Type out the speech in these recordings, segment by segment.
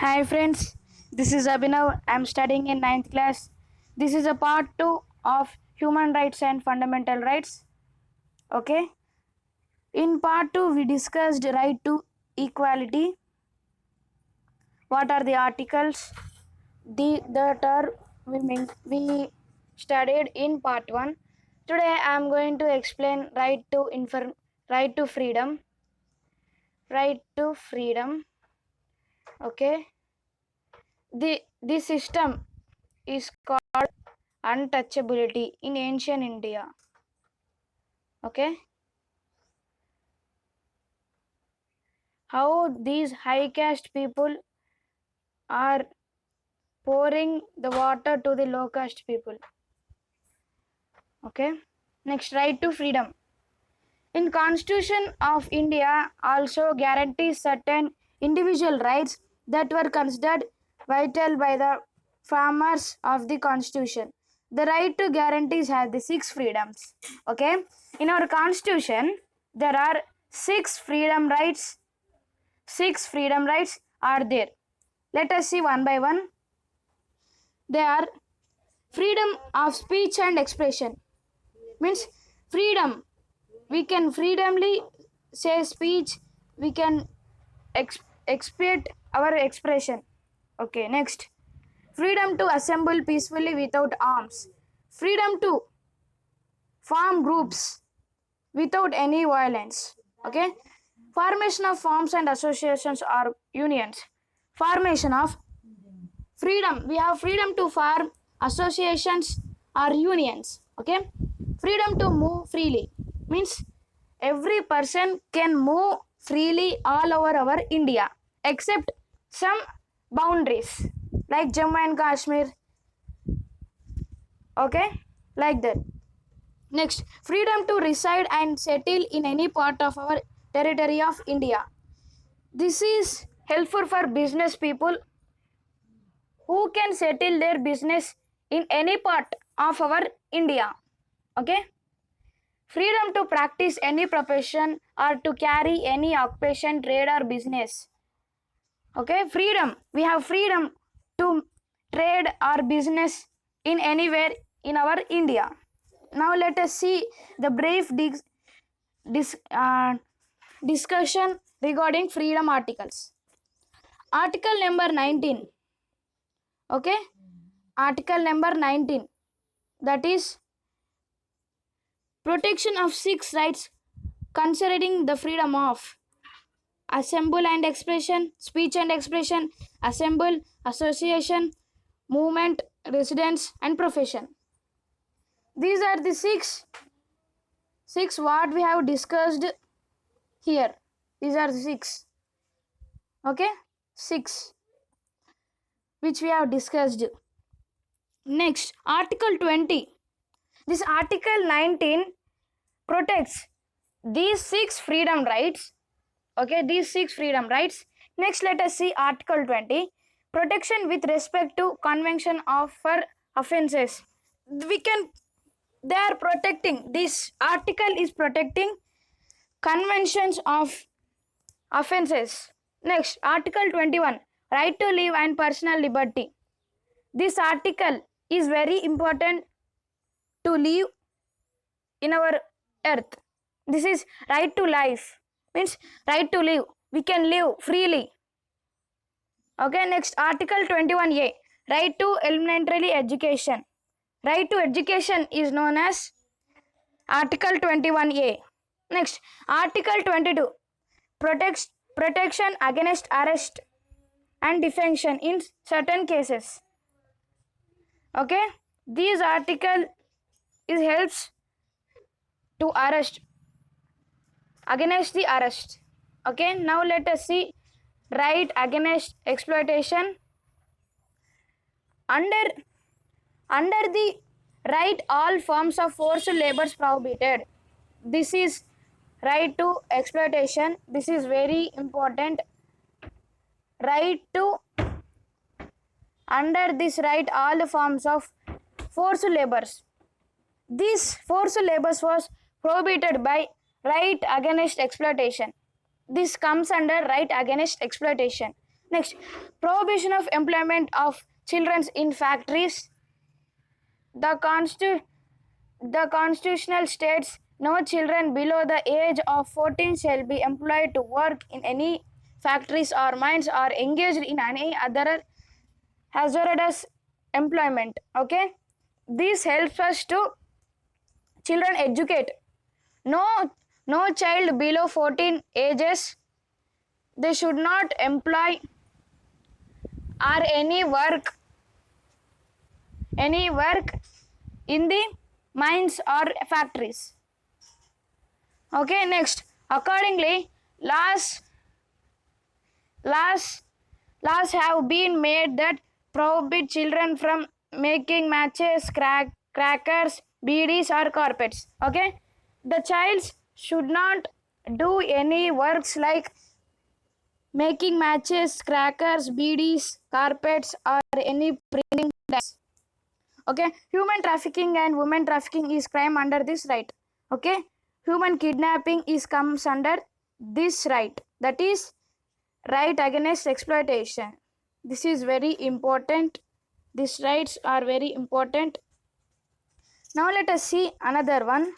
Hi friends, this is Abhinav. I'm studying in ninth class. This is a part 2 of human rights and fundamental rights. Okay. In part 2 we discussed right to equality. What are the articles that are we studied in part 1. Today I am going to explain right to freedom. Right to freedom. Okay. The system is called untouchability in ancient India. Okay, how these high caste people are pouring the water to the low caste people. Okay, next, right to freedom. In Constitution of India also guarantees certain individual rights that were considered vital by the framers of the Constitution. The right to guarantees has the six freedoms. Okay, in our Constitution there are six freedom rights. Six freedom rights are there. Let us see one by one. They are freedom of speech and expression. Means freedom. We can freely say speech. We can express our expression. Okay, next. Freedom to assemble peacefully without arms. Freedom to form groups without any violence. Okay. Formation of forms and associations or unions. Formation of freedom. We have freedom to form associations or unions. Okay. Freedom to move freely means every person can move freely all over our India except some boundaries like Jammu and Kashmir. Okay, like that. Next, freedom to reside and settle in any part of our territory of India. This is helpful for business people who can settle their business in any part of our India. Okay? Freedom to practice any profession or to carry any occupation, trade, or business. Okay? Freedom. We have freedom to trade or business in anywhere in our India. Now let us see the brief dis, uh, discussion regarding freedom articles. Article number 19. Okay, article number 19, that is protection of six rights concerning the freedom of assemble and expression, speech and expression, assemble, association, movement, residence, and profession. These are the six what we have discussed here. These are the six. Okay, six which we have discussed. Next, article 20. This article 19 protects these six freedom rights. Okay, these six freedom rights. Next, let us see article 20, protection with respect to convention of for offenses. We can, they are protecting, this article is protecting conventions of offenses. Next, article 21, right to live and personal liberty. This article is very important to live in our earth. This is right to life, means right to live. We can live freely. Okay, next, article 21A, right to elementary education. Right to education is known as article 21A. Next, article 22, protection against arrest and detention in certain cases. Okay, this article is helps to arrest, against the arrest. Okay, now let us see right against exploitation. Under the right, all forms of forced labor is prohibited. This is right to exploitation. This is very important. Right to, under this right, all the forms of forced labors. This forced labors was prohibited by right against exploitation. This comes under right against exploitation. Next, prohibition of employment of children in factories. The constitutional states no children below the age of 14 shall be employed to work in any factories or mines or engaged in any other hazardous employment. Okay, this helps us to children educate. No child below 14 ages, they should not employ or any work in the mines or factories. Okay, next, accordingly, laws have been made that prohibit children from making matches, crackers, beedies or carpets. Okay, the child should not do any works like making matches, crackers, beedies, carpets or any printing press. Okay, human trafficking and women trafficking is crime under this right. Okay, human kidnapping is comes under this right, that is right against exploitation. This is very important. These rights are very important. Now let us see another one.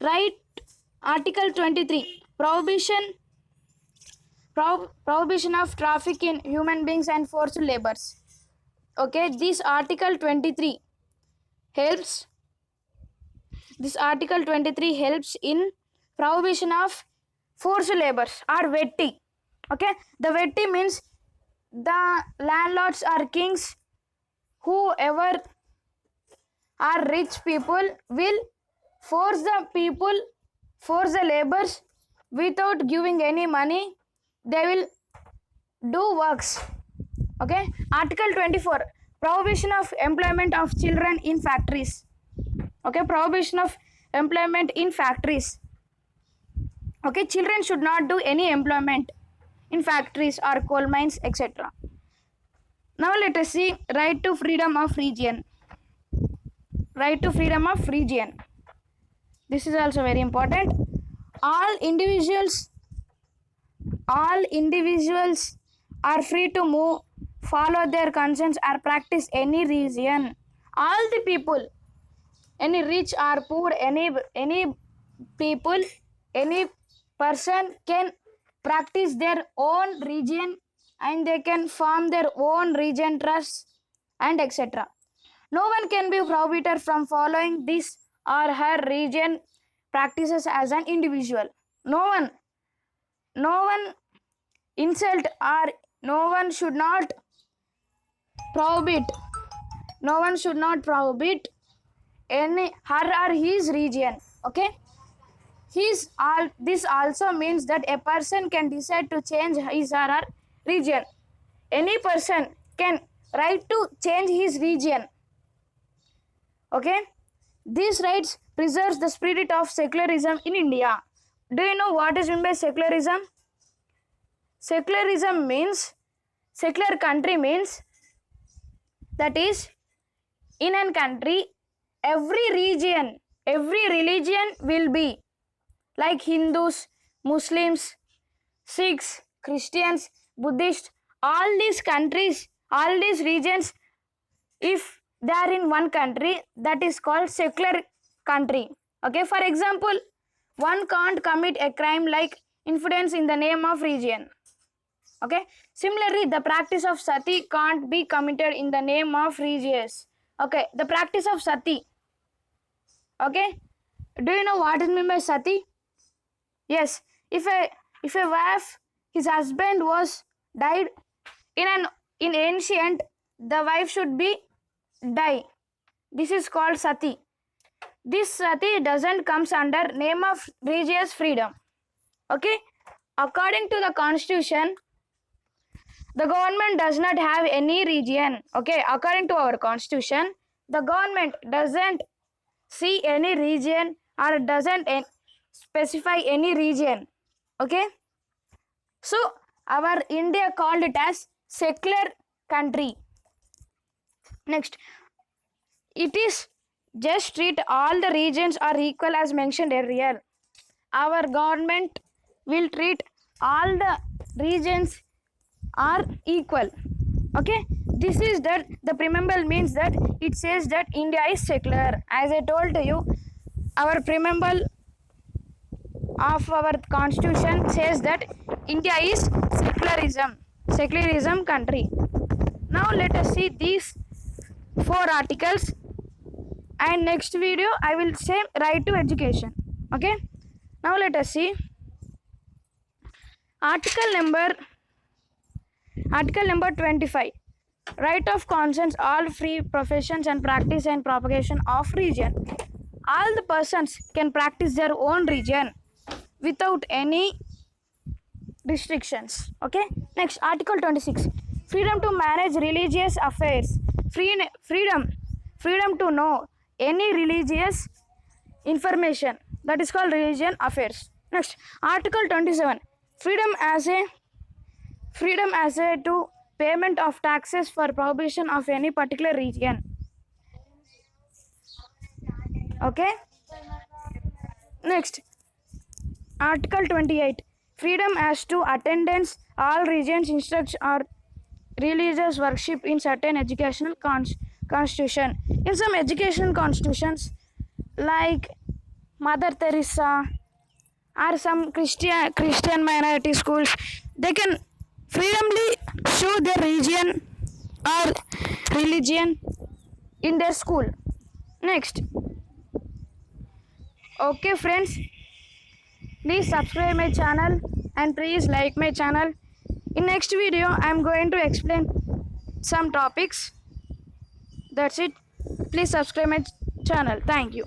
Right, Article 23, prohibition of traffic in human beings and forced labors. Okay, this Article 23 helps. This Article 23 helps in prohibition of forced labors or vetti. Okay, the vetti means the landlords or kings, whoever are rich people, will force the laborers without giving any money. They will do works. Okay, Article 24, prohibition of employment of children in factories. Okay, prohibition of employment in factories. Okay, children should not do any employment in factories or coal mines, etc. Now let us see right to freedom of religion. Right to freedom of religion. This is also very important. All individuals are free to move, follow their conscience or practice any religion. All the people, any rich or poor, any people, any person can practice their own religion and they can form their own religion trusts and etc. No one can be prohibited from following this or her religion practices as an individual. No one insult or no one should not prohibit any her or his religion. Okay, this also means that a person can decide to change his or her religion. Any person can right to change his religion. Okay, these rights preserves the spirit of secularism in India. Do you know what is meant by secularism? Secularism means, secular country means, that is, in a country every religion will be like Hindus, Muslims, Sikhs, Christians, Buddhists, all these countries, all these regions, if they are in one country, that is called secular country. Okay, for example, one can't commit a crime like infidels in the name of religion. Okay, similarly, the practice of sati can't be committed in the name of religious. Okay, the practice of sati. Okay, do you know what is meant by sati? Yes, if a wife, his husband was died in ancient, the wife should be die. This is called sati. This sati doesn't comes under name of religious freedom. Okay, according to the constitution, the government does not have any religion. Okay, according to our constitution, the government doesn't see any religion or doesn't specify any region. Okay, so our India called it as secular country. Next, it is just treat all the regions are equal as mentioned earlier. Our government will treat all the regions are equal. Okay, this is that the preamble means that it says that India is secular. As I told you, our preamble of our constitution says that India is secularism country. Now let us see these four articles, and next video I will say right to education. Okay, now let us see article number 25. Right of conscience, all free professions and practice and propagation of religion. All the persons can practice their own religion without any restrictions. Okay, next article 26. Freedom to manage religious affairs. Freedom to know any religious information, that is called religion affairs. Next article 27. Freedom as a to payment of taxes for prohibition of any particular region. Okay, next article 28. Freedom as to attendance all regions instruct or religious worship in certain educational constitution. In some educational constitutions like Mother Teresa or some Christian minority schools, they can freely show their religion in their school. Next, okay friends, please subscribe my channel and please like my channel. In next video I am going to explain some topics. That's it. Please subscribe my channel. Thank you.